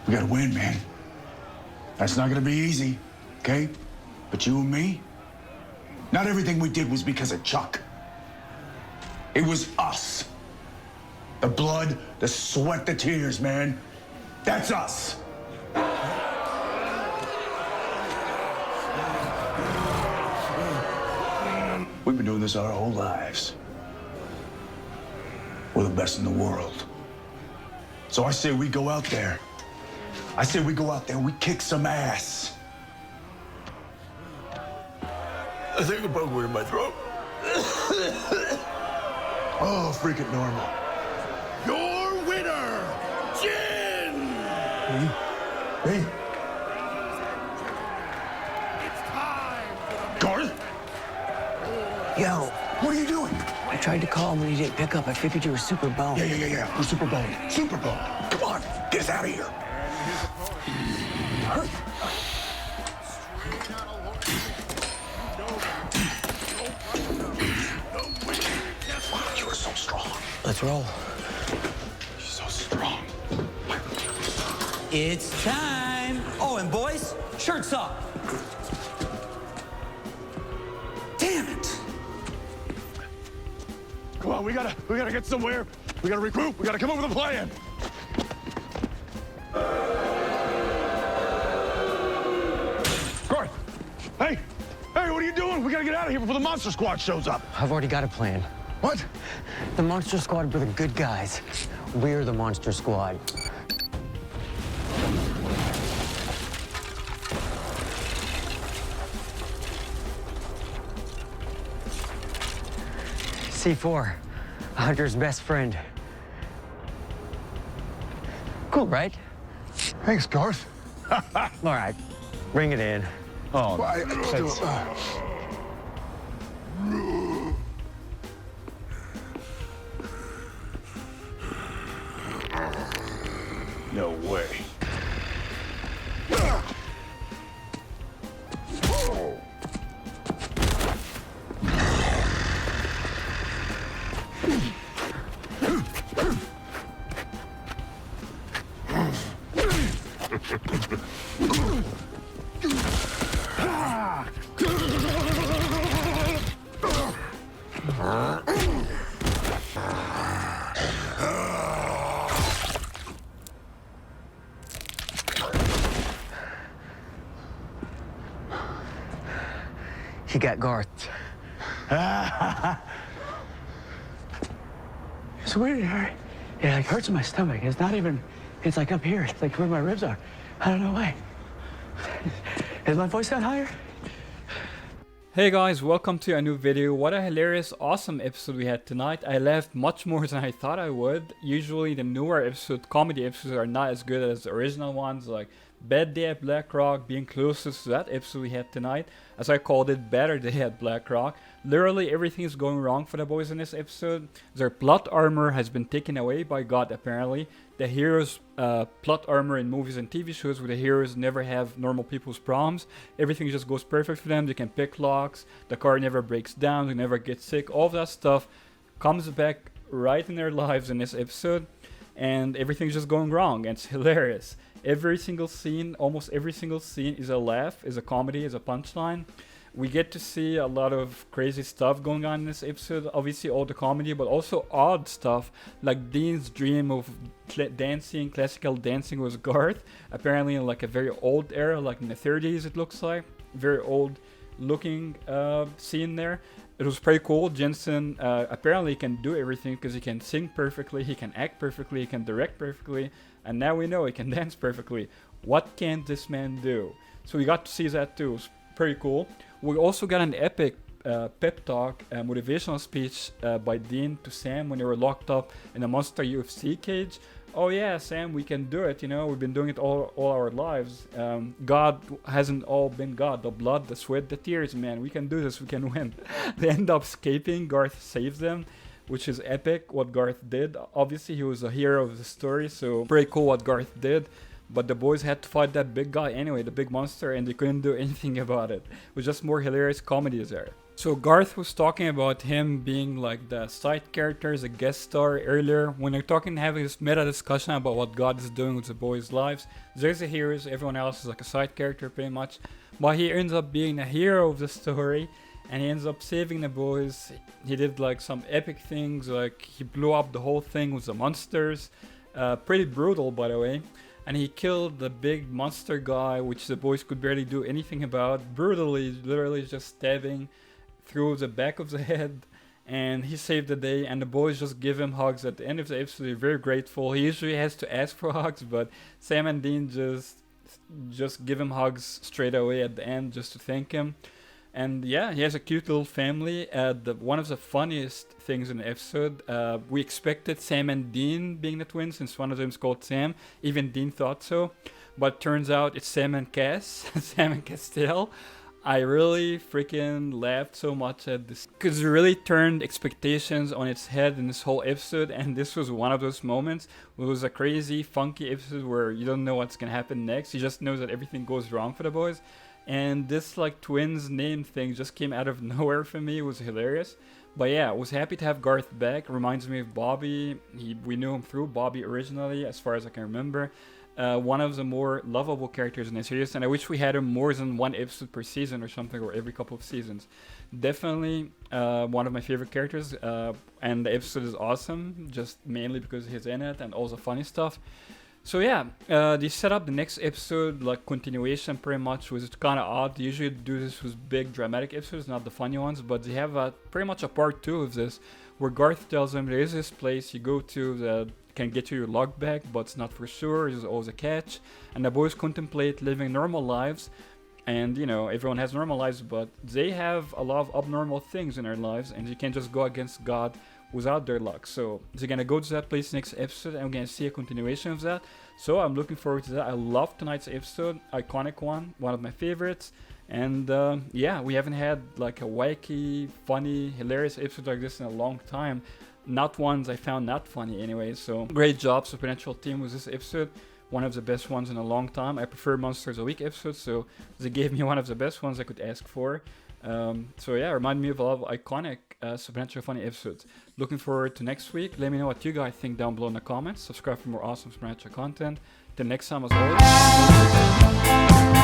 We gotta win, man. That's not gonna be easy, okay? But you and me, not everything we did was because of Chuck. It was us. The blood, the sweat, the tears, man. That's us. We've been doing this our whole lives. We're the best in the world. So I say we go out there. I say we go out there and we kick some ass. I think a bug in my throat. Oh, freaking normal. Your winner, Jen! Hey. It's time. Garth? Yo, What are you doing? I tried to call him and he didn't pick up. I figured you were super boned. Yeah. We're super boned. Super boned. Come on, get us out of here. Wow, you are so strong. Let's roll. You're so strong. It's time. Oh, and boys, shirts up. Damn it. Come on, we gotta get somewhere. We gotta regroup. We gotta come up with a plan. Garth, hey, what are you doing? We gotta get out of here before the monster squad shows up. I've already got a plan. What? The monster squad were the good guys. We're the monster squad. C4, a hunter's best friend. Cool, right? Thanks, Garth. All right, bring it in. Oh, no way. He got Garth. It's weird. It like hurts in my stomach. It's not even. It's like up here. It's like where my ribs are. I don't know why. Is my voice sound higher? Hey guys, welcome to a new video. What a hilarious, awesome episode we had tonight. I laughed much more than I thought I would. Usually the newer comedy episodes are not as good as the original ones, like Bad Day at Black Rock being closest to that episode we had tonight. As I called it, Better Day at Black Rock. Literally everything is going wrong for the boys in this episode. Their plot armor has been taken away by God apparently. The heroes' plot armor in movies and TV shows where the heroes never have normal people's problems. Everything just goes perfect for them. They can pick locks. The car never breaks down. They never get sick. All of that stuff comes back right in their lives in this episode. And everything's just going wrong. And it's hilarious. Every single scene, almost every single scene is a laugh, is a comedy, is a punchline. We get to see a lot of crazy stuff going on in this episode. Obviously all the comedy, but also odd stuff like Dean's dream of classical dancing with Garth. Apparently in like a very old era, like in the 30s it looks like. Very old looking scene there. It was pretty cool. Jensen apparently can do everything because he can sing perfectly, he can act perfectly, he can direct perfectly, and now we know he can dance perfectly. What can this man do? So we got to see that too. It's pretty cool. We also got an epic pep talk, motivational speech by Dean to Sam when they were locked up in a monster UFC cage. Oh yeah, Sam, we can do it, you know, we've been doing it all our lives. God hasn't all been God. The blood, the sweat, the tears, man, we can do this, we can win. They end up escaping. Garth saves them, which is epic what Garth did. Obviously he was a hero of the story, so pretty cool what Garth did. But the boys had to fight that big guy anyway, the big monster, and they couldn't do anything about it. It was just more hilarious comedy there. So Garth was talking about him being like the side character as a guest star earlier. When they're talking, having this meta discussion about what God is doing with the boys' lives. There's the heroes, everyone else is like a side character pretty much. But he ends up being the hero of the story, and he ends up saving the boys. He did like some epic things, like he blew up the whole thing with the monsters. Pretty brutal, by the way. And he killed the big monster guy, which the boys could barely do anything about. Brutally, literally just stabbing through the back of the head, and he saved the day, and the boys just give him hugs at the end of the episode. They're very grateful. He usually has to ask for hugs, but Sam and Dean just give him hugs straight away at the end just to thank him. And yeah, he has a cute little family. One of the funniest things in the episode, we expected Sam and Dean being the twins since one of them is called Sam. Even Dean thought so, but turns out it's Sam and Cass, Sam and Castile. I really freaking laughed so much at this because it really turned expectations on its head in this whole episode, and this was one of those moments. It was a crazy, funky episode where you don't know what's gonna happen next. You just know that everything goes wrong for the boys, and this like twins name thing just came out of nowhere for me. It was hilarious. But yeah, I was happy to have Garth back. Reminds me of Bobby. We knew him through Bobby originally, as far as I can remember. One of the more lovable characters in the series, and I wish we had him more than one episode per season or something, or every couple of seasons. Definitely one of my favorite characters, and the episode is awesome, just mainly because he's in it and all the funny stuff. So yeah, they set up the next episode like continuation pretty much, which is kind of odd. They usually do this with big dramatic episodes, not the funny ones, but they have pretty much a part 2 of this, where Garth tells them there is this place you go to that can get you your luck back, but it's not for sure. There's always a catch, and the boys contemplate living normal lives, and you know, everyone has normal lives, but they have a lot of abnormal things in their lives, and you can't just go against God without their luck. So they're gonna go to that place next episode, and we're gonna see a continuation of that. So I'm looking forward to that. I love tonight's episode, iconic one of my favorites. And yeah, we haven't had like a wacky, funny, hilarious episode like this in a long time. Not ones I found not funny anyway. So great job, Supernatural team, with this episode. One of the best ones in a long time. I prefer Monsters a Week episodes, so they gave me one of the best ones I could ask for. So yeah, remind me of a lot of iconic Supernatural funny episodes. Looking forward to next week. Let me know what you guys think down below in the comments. Subscribe for more awesome Supernatural content. Till next time, as always.